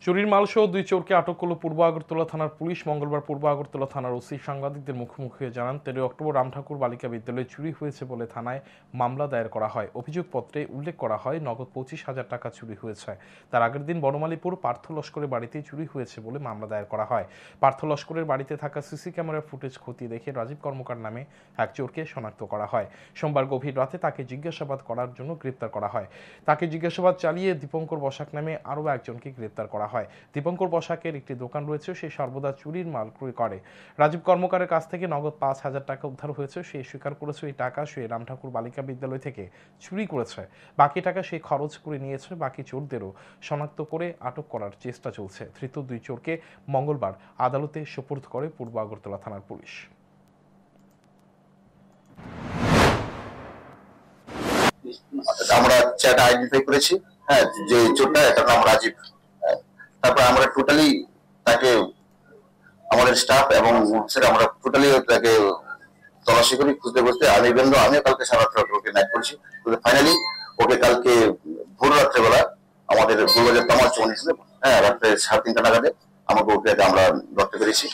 চুরির মালসহ দুই চোরকে আটক করল পূর্ব আগরতলা থানার পুলিশ। মঙ্গলবার পূর্ব আগরতলা থানার ওসি সাংবাদিকদের মুখোমুখি জানান, 13 অক্টোবর রামঠাকুর বালিকা বিদ্যালয়ে চুরি হয়েছে বলে থানায় মামলা দায়ের করা হয়। অভিযোগপত্রে উল্লেখ করা হয় নগদ 25,000 টাকা চুরি হয়েছে। তার আগের দিন বনমালীপুর পার্থ লস্করের বাড়িতেই চুরি হয়েছে বলে মামলা দায়ের করা হয়। পার্থ লস্করের বাড়িতে থাকা সিসি ক্যামেরার ফুটেজ খতিয়ে দেখে রাজীব কর্মকার নামে এক চোরকে শনাক্ত করা হয়। সোমবার গভীর রাতে তাকে জিজ্ঞাসাবাদ করার জন্য গ্রেপ্তার করা হয়। তাকে জিজ্ঞাসাবাদ চালিয়ে দীপঙ্কর বসাক নামে আরও একজনকে গ্রেপ্তার করা হয়। দীপঙ্কর বসাকের একটি দোকান রয়েছে, সে সর্বদা চুরির মাল ক্রয় করে। রাজীব কর্মকারের কাছ থেকে নগদ 5,000 টাকা উদ্ধার হয়েছে। সে স্বীকার করেছে এই টাকা সে রামঠাকুর বালিকা বিদ্যালয় থেকে চুরি করেছে। বাকি টাকা সে খরচ করে নিয়েছে। বাকি চোরদেরও শনাক্ত করে আটক করার চেষ্টা চলছে। ধৃত দুই চোরকে মঙ্গলবার আদালতে সোপর্দ করে পূর্ব আগরতলা থানার পুলিশ। আমরা চ্যাট আইডেন্টিফাই করেছি, হ্যাঁ, যে চোরটা এটার নাম রাজীব। তারপর আমরা টোটালি তাকে আমাদের স্টাফ এবং আমরা টোটালি তাকে তল্লাশি করি খুঁজতে খুঁজতে। আমিও কালকে সারা রাত ওকে নাইট করছি। ফাইনালি ওকে কালকে ভোর রাত্রেবেলা আমাদের গুলবাজার তামার চৌনি, হ্যাঁ, রাত্রে 3:30 নাগাদে আমাকে ওকে আমরা ধরতে পেরেছি।